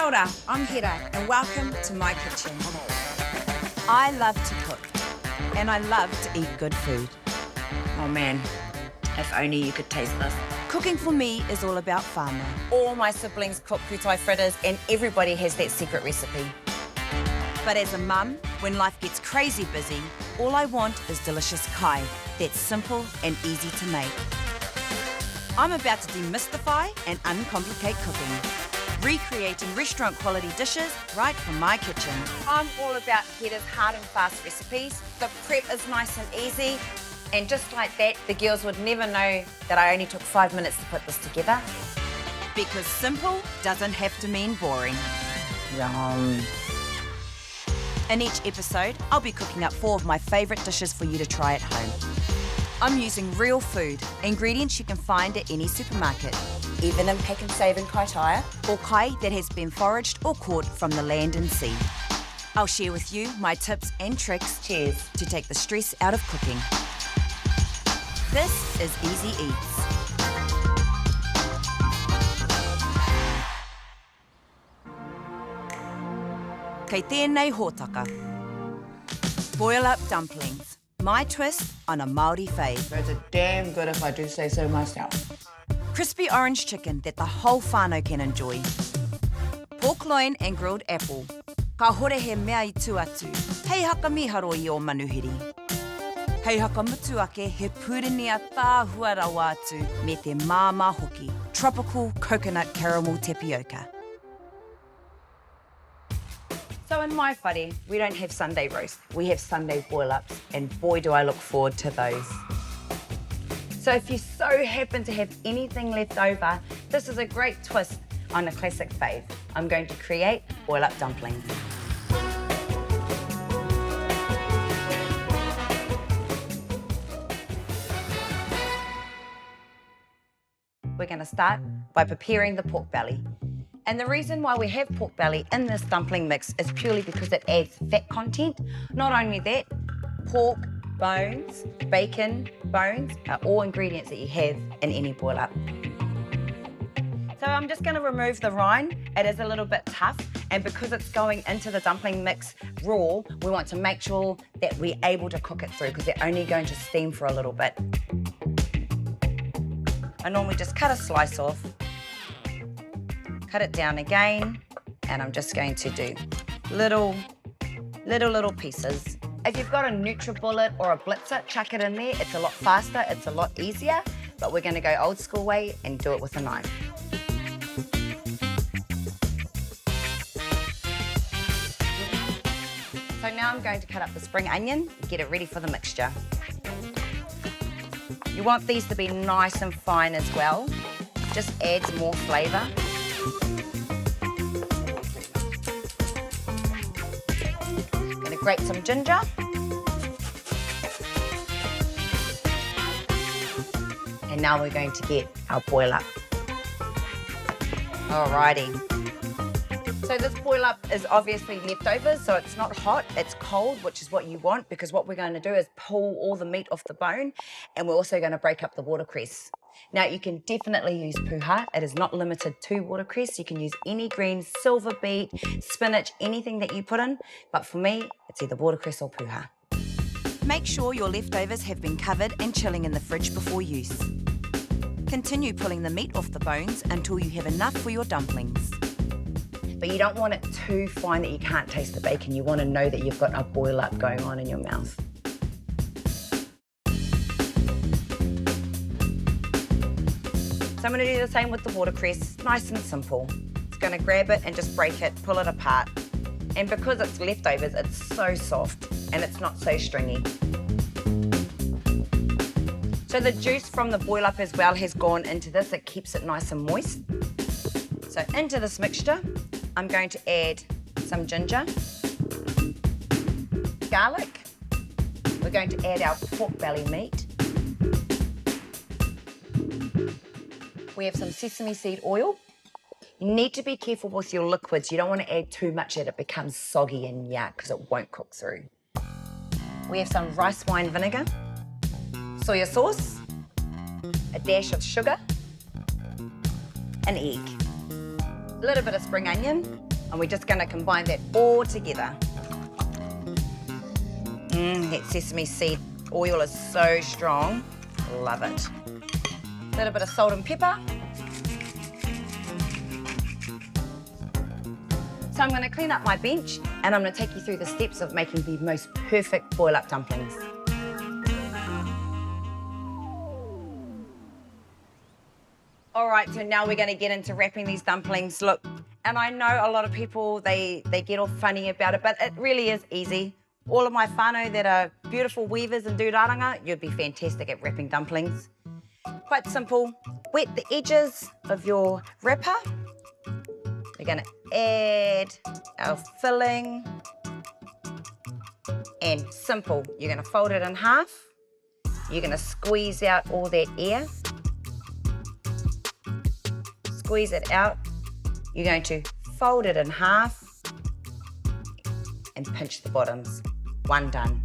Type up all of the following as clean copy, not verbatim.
ora, I'm Hera and welcome to my kitchen. I love to cook and I love to eat good food. Oh man, if only you could taste this. Cooking for me is all about whānau. All my siblings cook putai fritters and everybody has that secret recipe. But as a mum, when life gets crazy busy, all I want is delicious kai that's simple and easy to make. I'm about to demystify and uncomplicate cooking, recreating restaurant-quality dishes right from my kitchen. I'm all about Hera's hard and fast recipes. The prep is nice and easy, and just like that, the girls would never know that I only took 5 minutes to put this together. Because simple doesn't have to mean boring. Yum. In each episode, I'll be cooking up 4 of my favourite dishes for you to try at home. I'm using real food, ingredients you can find at any supermarket. Even in Pack and Save in Kaitaia. Or kai that has been foraged or caught from the land and sea. I'll share with you my tips and tricks Cheers. to take the stress out of cooking. This is Easy Eats. Kei tēnei hōtaka. Boil up dumplings. My twist on a Māori fave. Those are damn good if I do say so myself. Crispy orange chicken that the whole whānau can enjoy. Pork loin and grilled apple. Ka hore he mea I tū atu. Hei haka miharo I o manuhiri. Hei haka mutu ake he pūrenia tāhua rawa atu me te māmā hoki. Tropical coconut caramel tapioca. So in my whare, we don't have Sunday roast. We have Sunday boil-ups, and boy do I look forward to those. So if you so happen to have anything left over, this is a great twist on a classic fave. I'm going to create boil-up dumplings. We're going to start by preparing the pork belly. And the reason why we have pork belly in this dumpling mix is purely because it adds fat content. Not only that, pork, bones, bacon, bones are all ingredients that you have in any boil-up. So I'm just going to remove the rind. It is a little bit tough, and because it's going into the dumpling mix raw, we want to make sure that we're able to cook it through because they're only going to steam for a little bit. I normally just cut a slice off, cut it down again, and I'm just going to do little pieces. If you've got a NutriBullet or a Blitzer, chuck it in there. It's a lot faster, it's a lot easier, but we're gonna go old school way and do it with a knife. So now I'm going to cut up the spring onion and get it ready for the mixture. You want these to be nice and fine as well. Just adds more flavour. Gonna grate some ginger. And now we're going to get our boil up. Alrighty. So this boil up is obviously leftovers, so it's not hot, it's cold, which is what you want, because what we're going to do is pull all the meat off the bone, and we're also going to break up the watercress. Now, you can definitely use puha. It is not limited to watercress. You can use any green, silver beet, spinach, anything that you put in, but for me, it's either watercress or puha. Make sure your leftovers have been covered and chilling in the fridge before use. Continue pulling the meat off the bones until you have enough for your dumplings. But you don't want it too fine that you can't taste the bacon. You want to know that you've got a boil up going on in your mouth. So I'm going to do the same with the watercress, nice and simple. It's going to grab it and just break it, pull it apart. And because it's leftovers, it's so soft and it's not so stringy. So the juice from the boil up as well has gone into this. It keeps it nice and moist. So into this mixture, I'm going to add some ginger, garlic. We're going to add our pork belly meat. We have some sesame seed oil. You need to be careful with your liquids. You don't want to add too much that it becomes soggy and yuck because it won't cook through. We have some rice wine vinegar, soya sauce, a dash of sugar, an egg, a little bit of spring onion, And we're just gonna combine that all together. That sesame seed oil is so strong. Love it. A little bit of salt and pepper. So I'm gonna clean up my bench and I'm gonna take you through the steps of making the most perfect boil-up dumplings. All right, so now we're gonna get into wrapping these dumplings. Look, and I know a lot of people, they get all funny about it, but it really is easy. All of my whānau that are beautiful weavers and dūraranga, you'd be fantastic at wrapping dumplings. Quite simple. Wet the edges of your wrapper. We're gonna add our filling. And simple, you're gonna fold it in half. You're gonna squeeze out all that air. Squeeze it out. You're going to fold it in half and pinch the bottoms. One done.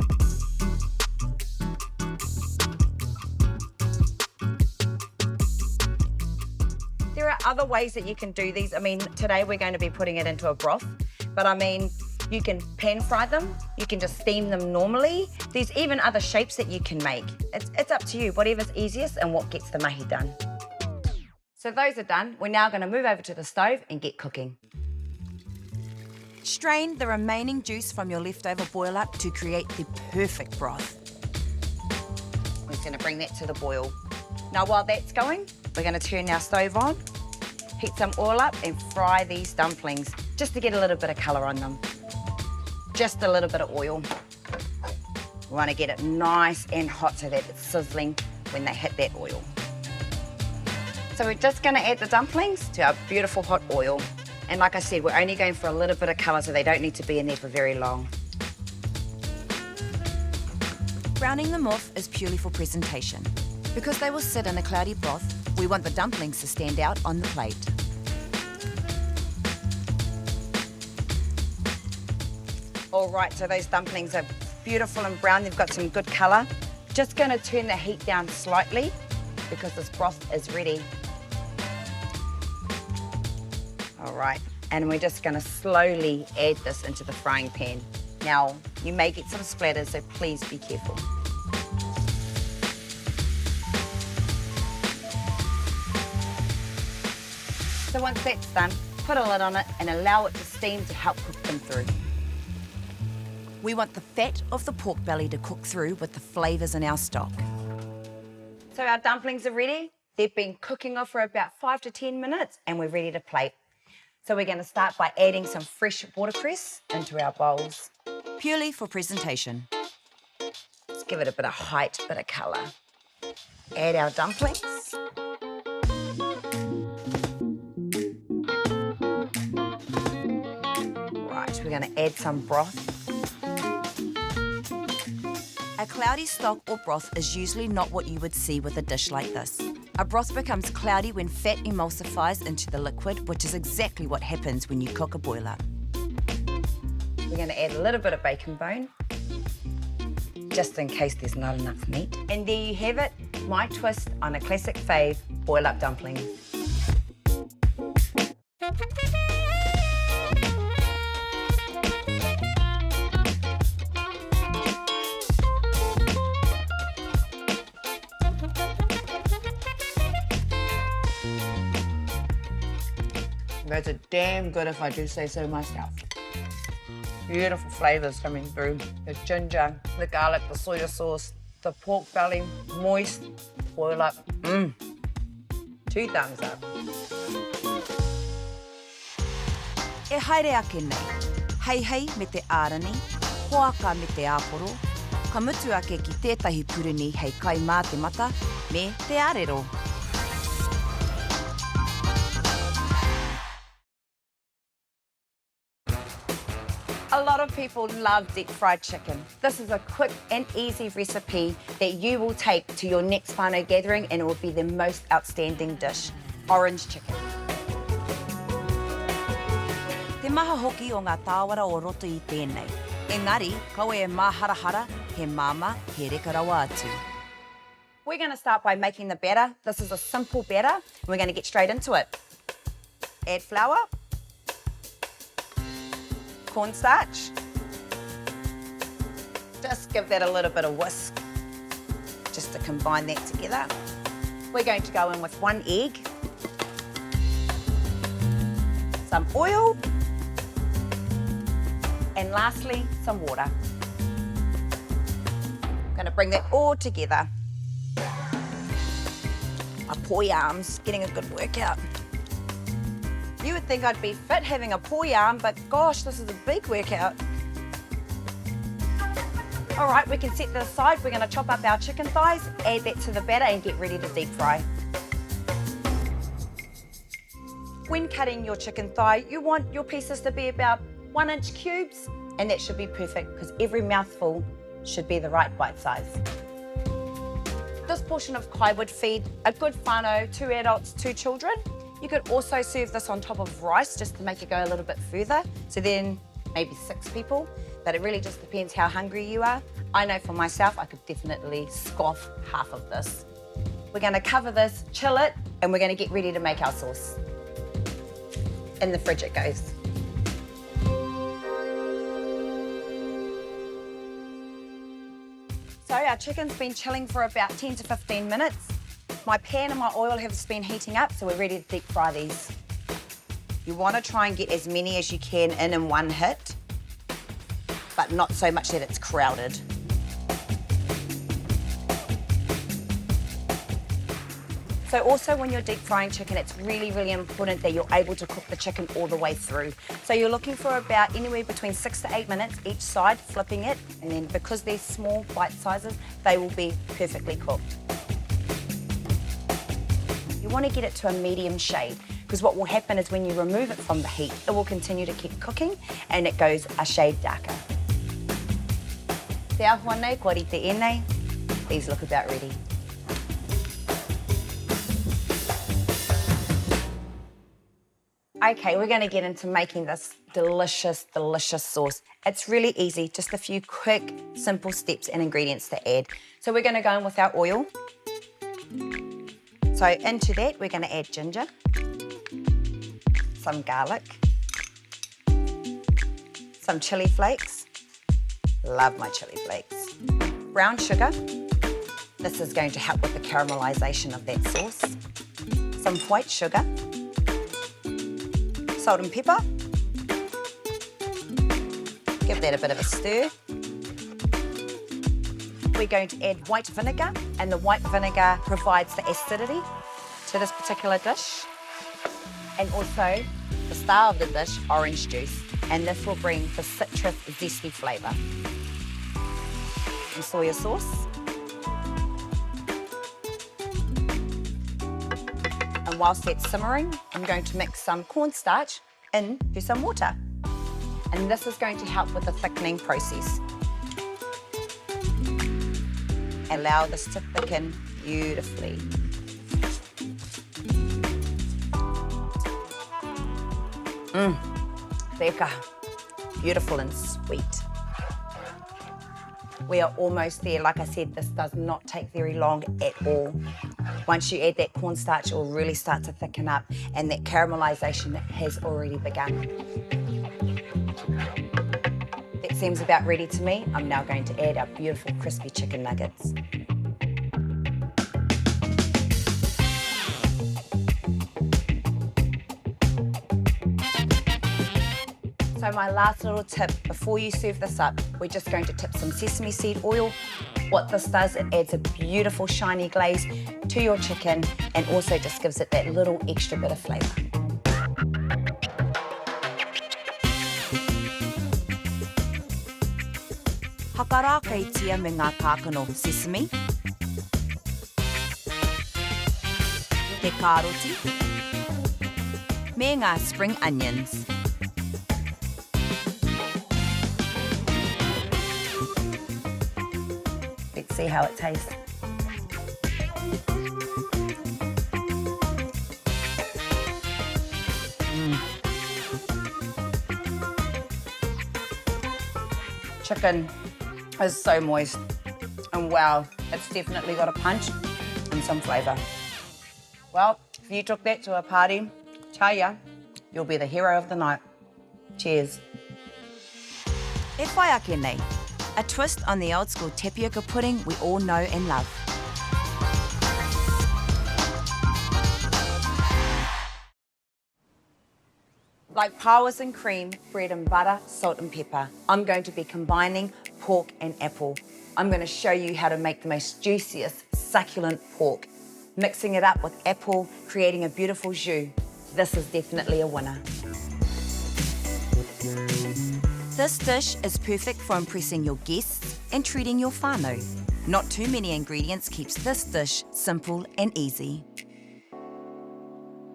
There are other ways that you can do these. I mean, today we're going to be putting it into a broth, but I mean, you can pan fry them, you can just steam them normally. There's even other shapes that you can make. It's up to you, whatever's easiest and what gets the mahi done. So those are done. We're now going to move over to the stove and get cooking. Strain the remaining juice from your leftover boil-up to create the perfect broth. We're just going to bring that to the boil. Now while that's going, we're going to turn our stove on, heat some oil up and fry these dumplings just to get a little bit of colour on them. Just a little bit of oil. We want to get it nice and hot so that it's sizzling when they hit that oil. So we're just going to add the dumplings to our beautiful hot oil. And like I said, we're only going for a little bit of colour, so they don't need to be in there for very long. Browning them off is purely for presentation. Because they will sit in a cloudy broth, we want the dumplings to stand out on the plate. All right, so those dumplings are beautiful and brown. They've got some good colour. Just going to turn the heat down slightly because this broth is ready. All right, and we're just going to slowly add this into the frying pan. Now, you may get some splatters, so please be careful. So once that's done, put a lid on it and allow it to steam to help cook them through. We want the fat of the pork belly to cook through with the flavours in our stock. So our dumplings are ready. They've been cooking off for about 5 to 10 minutes and we're ready to plate. So we're going to start by adding some fresh watercress into our bowls. Purely for presentation. Let's give it a bit of height, a bit of colour. Add our dumplings. Right, we're going to add some broth. A cloudy stock or broth is usually not what you would see with a dish like this. A broth becomes cloudy when fat emulsifies into the liquid, which is exactly what happens when you cook a boil-up. We're going to add a little bit of bacon bone, just in case there's not enough meat. And there you have it, my twist on a classic fave, boil-up dumplings. Those are damn good if I do say so myself. Beautiful flavours coming through. The ginger, the garlic, the soya sauce, the pork belly, moist, boil up. 2 thumbs up. E haere ake nei. Hei hei me te ārani, hoaka me te āporo, ka mutu ake ki tētahi puruni hei kai mā te mata, me te ārero. A lot of people love deep fried chicken. This is a quick and easy recipe that you will take to your next whānau gathering and it will be the most outstanding dish, orange chicken. Te maha hoki o ngā tāwara o roto I tēnei. Engari, kaua e māharahara, he māma, he reka rawa atu. We're going to start by making the batter. This is a simple batter. We're going to get straight into it. Add flour. cornstarch. Just give that a little bit of whisk, just to combine that together. We're going to go in with 1 egg, some oil, and lastly, some water. I'm going to bring that all together. My poor arms, getting a good workout. You would think I'd be fit having a poor arm, but gosh, this is a big workout. All right, we can set this aside. We're going to chop up our chicken thighs, add that to the batter and get ready to deep fry. When cutting your chicken thigh, you want your pieces to be about 1-inch cubes, and that should be perfect because every mouthful should be the right bite size. This portion of kai would feed a good whānau, 2 adults, 2 children. You could also serve this on top of rice just to make it go a little bit further. So then maybe 6 people, but it really just depends how hungry you are. I know for myself, I could definitely scoff half of this. We're gonna cover this, chill it, and we're gonna get ready to make our sauce. In the fridge it goes. So our chicken's been chilling for about 10 to 15 minutes. My pan and my oil have been heating up, so we're ready to deep fry these. You want to try and get as many as you can in one hit, but not so much that it's crowded. So also when you're deep frying chicken, it's really, really important that you're able to cook the chicken all the way through. So you're looking for about anywhere between 6 to 8 minutes each side, flipping it, and then because they're small bite sizes, they will be perfectly cooked. You want to get it to a medium shade, because what will happen is when you remove it from the heat, it will continue to keep cooking and it goes a shade darker. Te ahua nei, kua rite e nei. These look about ready. Okay, we're going to get into making this delicious, delicious sauce. It's really easy, just a few quick, simple steps and ingredients to add. So we're going to go in with our oil. So into that, we're going to add ginger, some garlic, some chili flakes. Love my chili flakes. Brown sugar. This is going to help with the caramelization of that sauce. Some white sugar. Salt and pepper. Give that a bit of a stir. We're going to add white vinegar, and the white vinegar provides the acidity to this particular dish. And also, the star of the dish, orange juice. And this will bring the citrus, zesty flavour. And soya sauce. And whilst that's simmering, I'm going to mix some cornstarch into some water. And this is going to help with the thickening process. Allow this to thicken beautifully. Lekker. Beautiful and sweet. We are almost there. Like I said, this does not take very long at all. Once you add that cornstarch, it will really start to thicken up, and that caramelization has already begun. That seems about ready to me. I'm now going to add our beautiful crispy chicken nuggets. So my last little tip, before you serve this up, we're just going to tip some sesame seed oil. What this does, it adds a beautiful shiny glaze to your chicken and also just gives it that little extra bit of flavour. Hakara kei tia me ngā kākano sesame, te karoti, me ngā spring onions. Let's see how it tastes. Chicken is so moist, and wow, it's definitely got a punch and some flavour. Well, if you took that to a party, chaya, you'll be the hero of the night. Cheers. E whai ake nei, a twist on the old school tapioca pudding we all know and love. Like pawas and cream, bread and butter, salt and pepper, I'm going to be combining pork and apple. I'm going to show you how to make the most juiciest, succulent pork, mixing it up with apple, creating a beautiful jus. This is definitely a winner. This dish is perfect for impressing your guests and treating your whānau. Not too many ingredients keeps this dish simple and easy.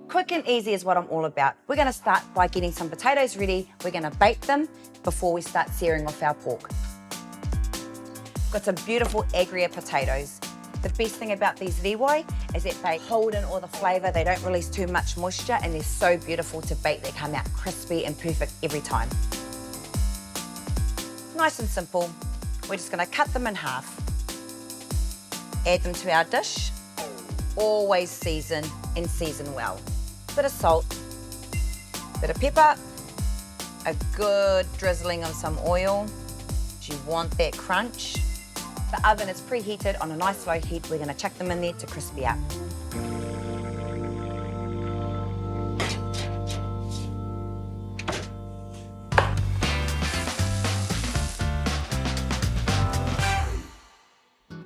Quick and easy is what I'm all about. We're going to start by getting some potatoes ready. We're going to bake them before we start searing off our pork. Got some beautiful agria potatoes. The best thing about these viwai is that they hold in all the flavour, they don't release too much moisture, and they're so beautiful to bake. They come out crispy and perfect every time. Nice and simple. We're just going to cut them in half. Add them to our dish. Always season and season well. Bit of salt, bit of pepper, a good drizzling of some oil. You want that crunch. The oven is preheated on a nice low heat. We're going to chuck them in there to crispy up.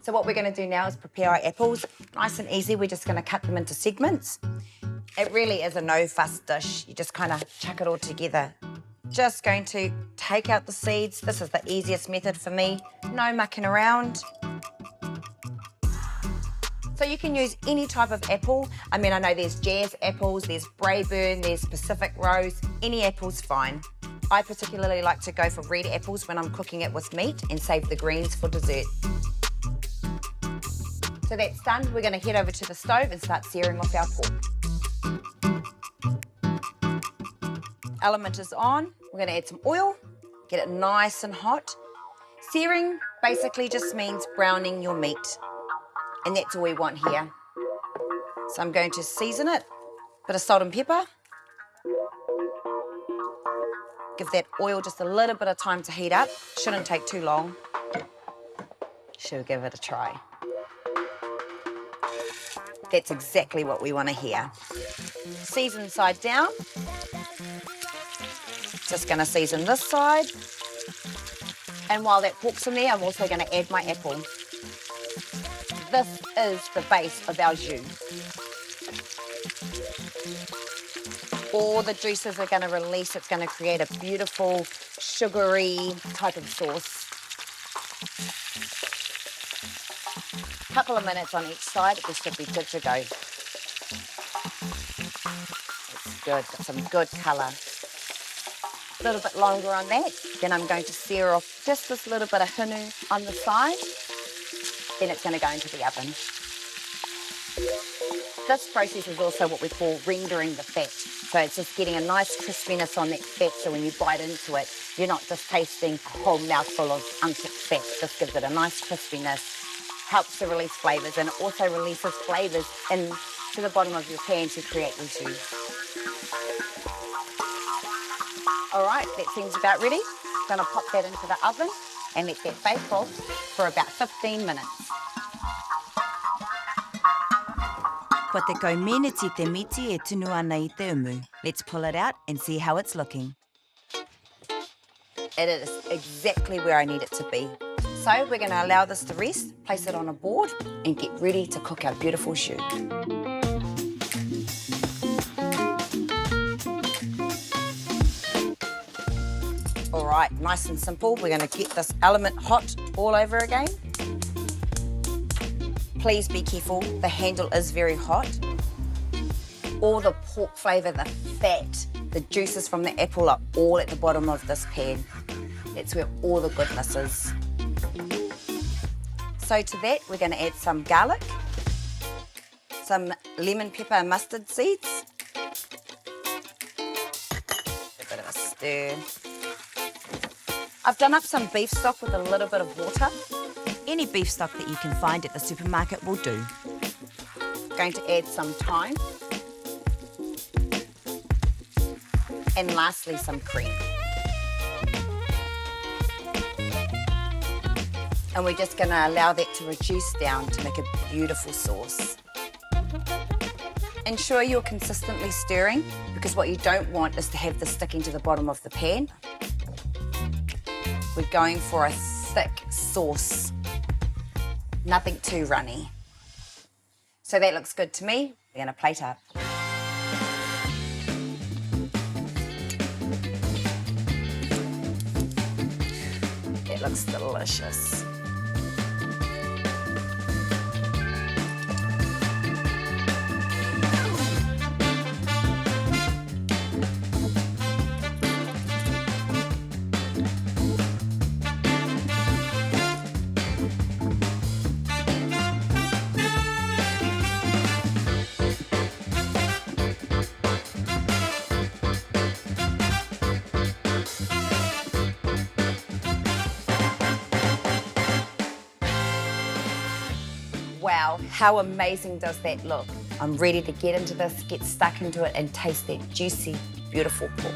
So what we're going to do now is prepare our apples. Nice and easy, we're just going to cut them into segments. It really is a no-fuss dish. You just kind of chuck it all together. Just going to take out the seeds. This is the easiest method for me. No mucking around. So you can use any type of apple. I mean, I know there's jazz apples, there's Braeburn, there's Pacific Rose. Any apple's fine. I particularly like to go for red apples when I'm cooking it with meat and save the greens for dessert. So that's done. We're going to head over to the stove and start searing off our pork. Element is on. We're going to add some oil, get it nice and hot. Searing basically just means browning your meat, and that's all we want here. So I'm going to season it, bit of salt and pepper. Give that oil just a little bit of time to heat up. Shouldn't take too long. Should give it a try. That's exactly what we want to hear. Season side down. Just going to season this side. And while that pork's in there, I'm also going to add my apple. This is the base of our jus. All the juices are going to release. It's going to create a beautiful, sugary type of sauce. Couple of minutes on each side, this should be good to go. It's good, got some good colour. A little bit longer on that, then I'm going to sear off just this little bit of hinu on the side. Then it's going to go into the oven. This process is also what we call rendering the fat. So it's just getting a nice crispiness on that fat, so when you bite into it, you're not just tasting a whole mouthful of uncooked fat. This gives it a nice crispiness, helps to release flavours, and it also releases flavours into the bottom of your pan to create your jus. All right, that seems about ready. I'm going to pop that into the oven and let that bake off for about 15 minutes. Ko te kaumeneti te miti e tunu ana I te umu. Let's pull it out and see how it's looking. It is exactly where I need it to be. So we're going to allow this to rest, place it on a board, and get ready to cook our beautiful jus. All right, nice and simple. We're going to get this element hot all over again. Please be careful, the handle is very hot. All the pork flavour, the fat, the juices from the apple are all at the bottom of this pan. That's where all the goodness is. So to that, we're going to add some garlic, some lemon pepper and mustard seeds, a bit of a stir. I've done up some beef stock with a little bit of water. Any beef stock that you can find at the supermarket will do. Going to add some thyme. And lastly, some cream. And we're just gonna allow that to reduce down to make a beautiful sauce. Ensure you're consistently stirring because what you don't want is to have this sticking to the bottom of the pan. We're going for a thick sauce, nothing too runny. So that looks good to me. We're gonna plate up. It looks delicious. Wow, how amazing does that look? I'm ready to get into this, get stuck into it and taste that juicy, beautiful pork.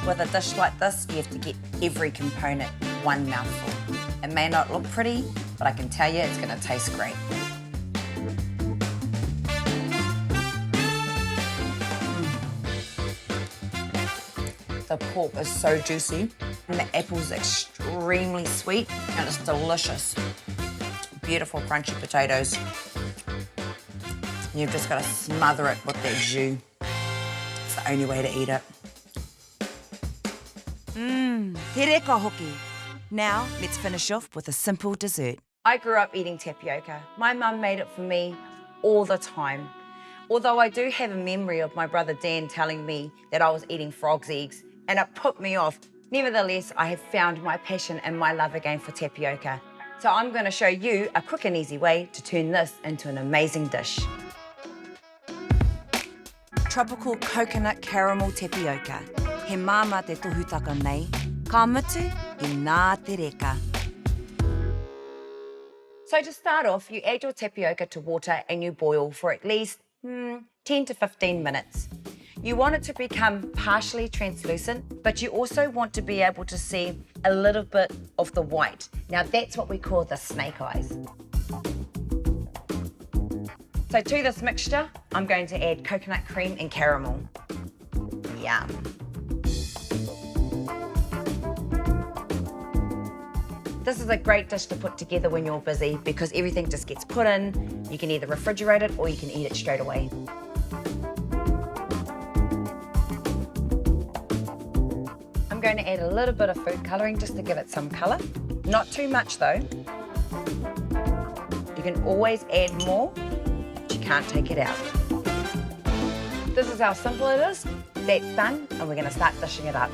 With a dish like this, you have to get every component one mouthful. It may not look pretty, but I can tell you it's gonna taste great. The pork is so juicy and the apple's extremely sweet and it's delicious. Beautiful crunchy potatoes. You've just got to smother it with that jus. It's the only way to eat it. Te reka hoki. Now, let's finish off with a simple dessert. I grew up eating tapioca. My mum made it for me all the time. Although I do have a memory of my brother Dan telling me that I was eating frog's eggs, and it put me off. Nevertheless, I have found my passion and my love again for tapioca. So I'm going to show you a quick and easy way to turn this into an amazing dish. Tropical coconut caramel tapioca. He māma te tohutaka nei, ka mutu I ngā te reka. So to start off, you add your tapioca to water and you boil for at least 10 to 15 minutes. You want it to become partially translucent, but you also want to be able to see a little bit of the white. Now that's what we call the snake eyes. So to this mixture, I'm going to add coconut cream and caramel. Yum. This is a great dish to put together when you're busy because everything just gets put in. You can either refrigerate it or you can eat it straight away. I'm going to add a little bit of food colouring just to give it some colour. Not too much though. You can always add more, but you can't take it out. This is how simple it is. That's done, and we're going to start dishing it up.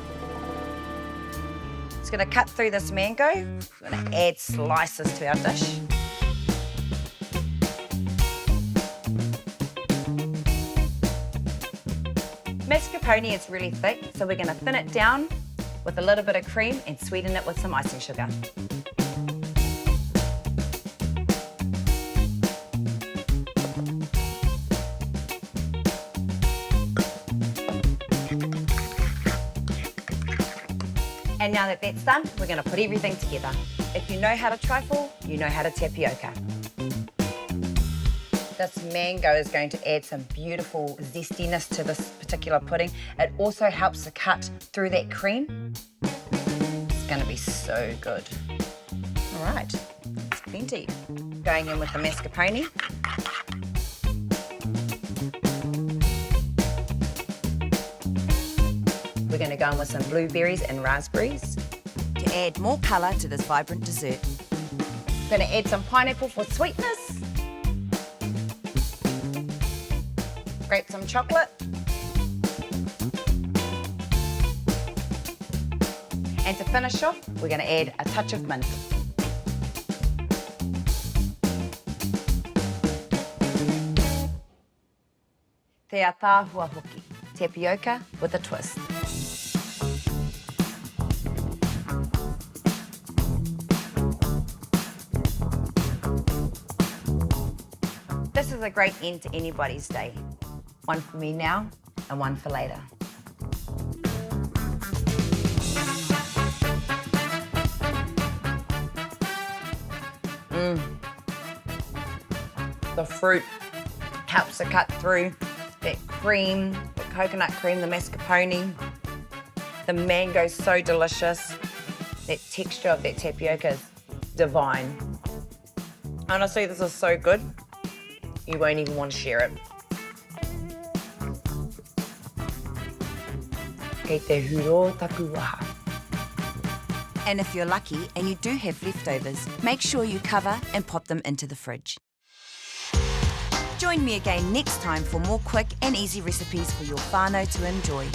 Just going to cut through this mango. We're going to add slices to our dish. Mascarpone is really thick, so we're going to thin it down with a little bit of cream and sweeten it with some icing sugar. And now that that's done, we're going to put everything together. If you know how to trifle, you know how to tapioca. This mango is going to add some beautiful zestiness to this particular pudding. It also helps to cut through that cream. It's going to be so good. All right, it's plenty. Going in with the mascarpone. We're going to go in with some blueberries and raspberries. To add more colour to this vibrant dessert. We're going to add some pineapple for sweetness. Grate some chocolate. And to finish off, we're going to add a touch of mint. Te atahua hoki, tapioca with a twist. This is a great end to anybody's day. One for me now and one for later. The fruit helps to cut through that cream, the coconut cream, the mascarpone. The mango's so delicious. That texture of that tapioca is divine. Honestly, this is so good, you won't even want to share it. Kei te huro taku waha. And if you're lucky and you do have leftovers, make sure you cover and pop them into the fridge. Join me again next time for more quick and easy recipes for your whānau to enjoy.